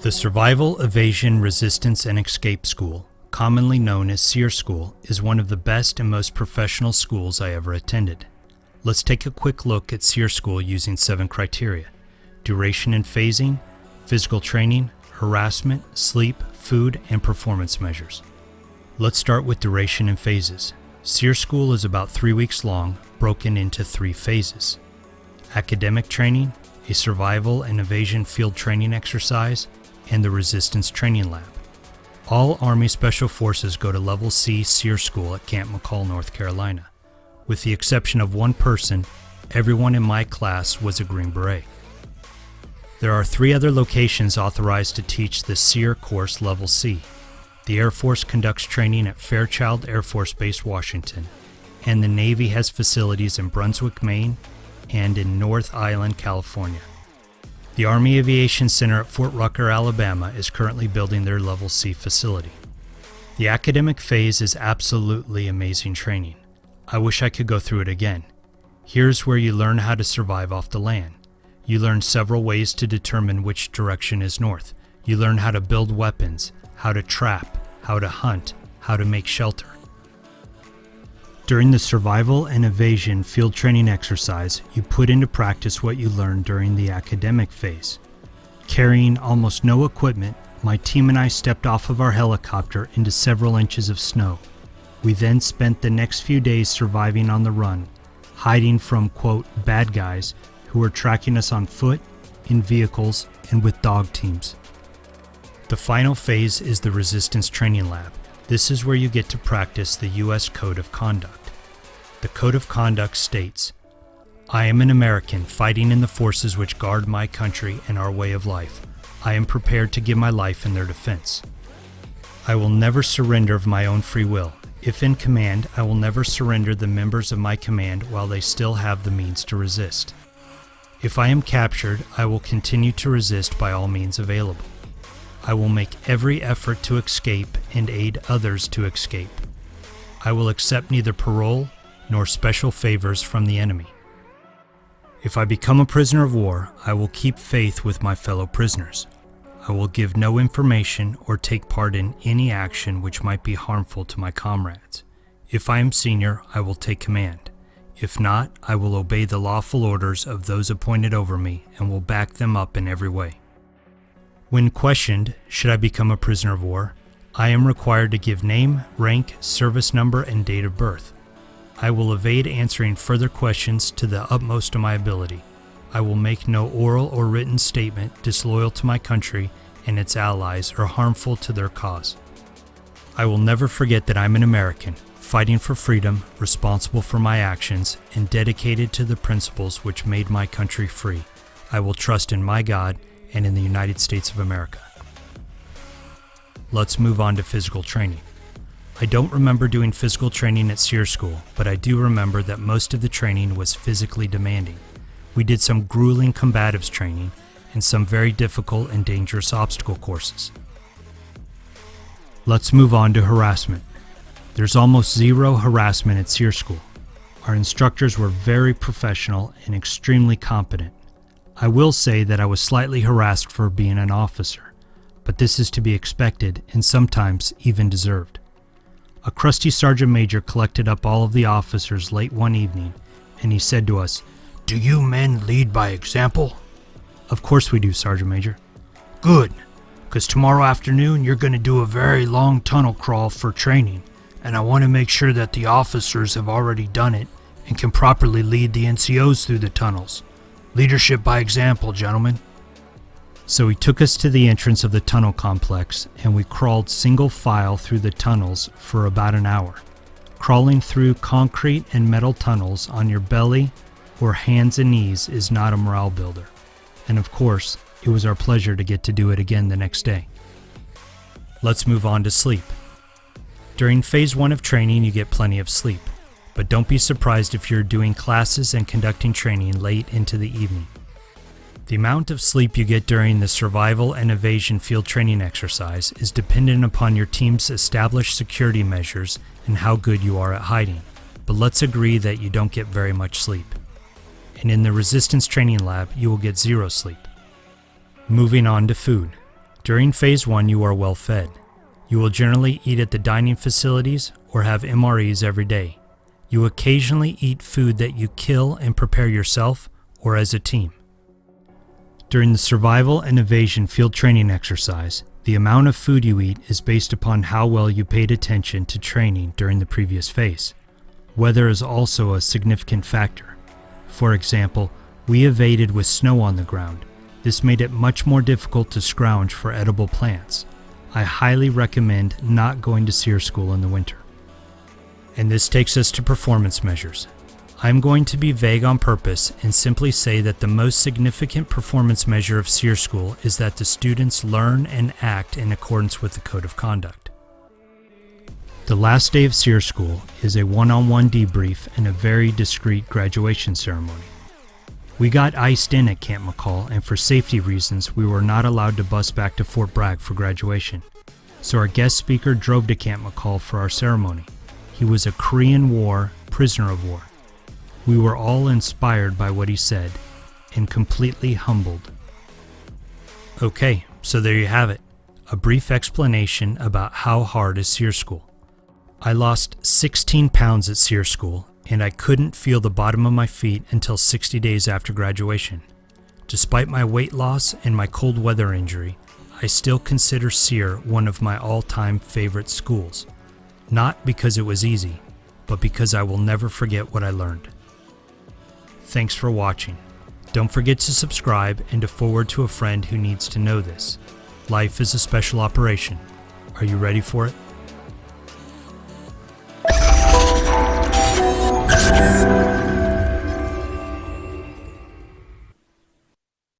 The Survival Evasion Resistance and Escape School, commonly known as SERE School, is one of the best and most professional schools I ever attended. Let's take a quick look at SERE School using 7 criteria: duration and phasing, physical training, harassment, sleep, food, and performance measures. Let's start with duration and phases. SERE School is about 3 weeks long, broken into 3 phases: academic training, a survival and evasion field training exercise, and the Resistance Training Lab. All Army Special Forces go to Level C SERE School at Camp McCall, North Carolina. With the exception of one person, everyone in my class was a Green Beret. There are 3 other locations authorized to teach the SERE course Level C. The Air Force conducts training at Fairchild Air Force Base, Washington, and the Navy has facilities in Brunswick, Maine, and in North Island, California. The Army Aviation Center at Fort Rucker, Alabama is currently building their Level C facility. The academic phase is absolutely amazing training. I wish I could go through it again. Here's where you learn how to survive off the land. You learn several ways to determine which direction is north. You learn how to build weapons, how to trap, how to hunt, how to make shelter. During the survival and evasion field training exercise, you put into practice what you learned during the academic phase. Carrying almost no equipment, my team and I stepped off of our helicopter into several inches of snow. We then spent the next few days surviving on the run, hiding from, quote, bad guys who were tracking us on foot, in vehicles, and with dog teams. The final phase is the Resistance Training Lab. This is where you get to practice the U.S. Code of Conduct. The Code of Conduct states, "I am an American fighting in the forces which guard my country and our way of life. I am prepared to give my life in their defense. I will never surrender of my own free will. If in command, I will never surrender the members of my command while they still have the means to resist. If I am captured, I will continue to resist by all means available. I will make every effort to escape and aid others to escape. I will accept neither parole nor special favors from the enemy. If I become a prisoner of war, I will keep faith with my fellow prisoners. I will give no information or take part in any action which might be harmful to my comrades. If I am senior, I will take command. If not, I will obey the lawful orders of those appointed over me and will back them up in every way. When questioned, should I become a prisoner of war, I am required to give name, rank, service number, and date of birth. I will evade answering further questions to the utmost of my ability. I will make no oral or written statement disloyal to my country and its allies or harmful to their cause. I will never forget that I'm an American, fighting for freedom, responsible for my actions, and dedicated to the principles which made my country free. I will trust in my God and in the United States of America." Let's move on to physical training. I don't remember doing physical training at SERE School, but I do remember that most of the training was physically demanding. We did some grueling combatives training and some very difficult and dangerous obstacle courses. Let's move on to harassment. There's almost zero harassment at SERE School. Our instructors were very professional and extremely competent. I will say that I was slightly harassed for being an officer, but this is to be expected and sometimes even deserved. A crusty sergeant major collected up all of the officers late one evening, and he said to us, "Do you men lead by example?" "Of course we do, Sergeant Major." "Good, because tomorrow afternoon you're going to do a very long tunnel crawl for training, and I want to make sure that the officers have already done it and can properly lead the NCOs through the tunnels. Leadership by example, gentlemen." So he took us to the entrance of the tunnel complex, and we crawled single file through the tunnels for about an hour. Crawling through concrete and metal tunnels on your belly or hands and knees is not a morale builder. And of course, it was our pleasure to get to do it again the next day. Let's move on to sleep. During phase 1 of training, you get plenty of sleep, but don't be surprised if you're doing classes and conducting training late into the evening. The amount of sleep you get during the survival and evasion field training exercise is dependent upon your team's established security measures and how good you are at hiding, but let's agree that you don't get very much sleep. And in the Resistance Training Lab, you will get 0 sleep. Moving on to food. During Phase 1, you are well fed. You will generally eat at the dining facilities or have MREs every day. You occasionally eat food that you kill and prepare yourself or as a team. During the Survival and Evasion field training exercise, the amount of food you eat is based upon how well you paid attention to training during the previous phase. Weather is also a significant factor. For example, we evaded with snow on the ground. This made it much more difficult to scrounge for edible plants. I highly recommend not going to SERE school in the winter. And this takes us to performance measures. I'm going to be vague on purpose and simply say that the most significant performance measure of SERE school is that the students learn and act in accordance with the code of conduct. The last day of SERE school is a one-on-one debrief and a very discreet graduation ceremony. We got iced in at Camp McCall, and for safety reasons we were not allowed to bus back to Fort Bragg for graduation. So our guest speaker drove to Camp McCall for our ceremony. He was a Korean War prisoner of war. We were all inspired by what he said and completely humbled. Okay, so there you have it. A brief explanation about how hard is SERE school. I lost 16 pounds at SERE school, and I couldn't feel the bottom of my feet until 60 days after graduation. Despite my weight loss and my cold weather injury, I still consider SERE one of my all-time favorite schools. Not because it was easy, but because I will never forget what I learned. Thanks for watching. Don't forget to subscribe and to forward to a friend who needs to know this. Life is a special operation. Are you ready for it?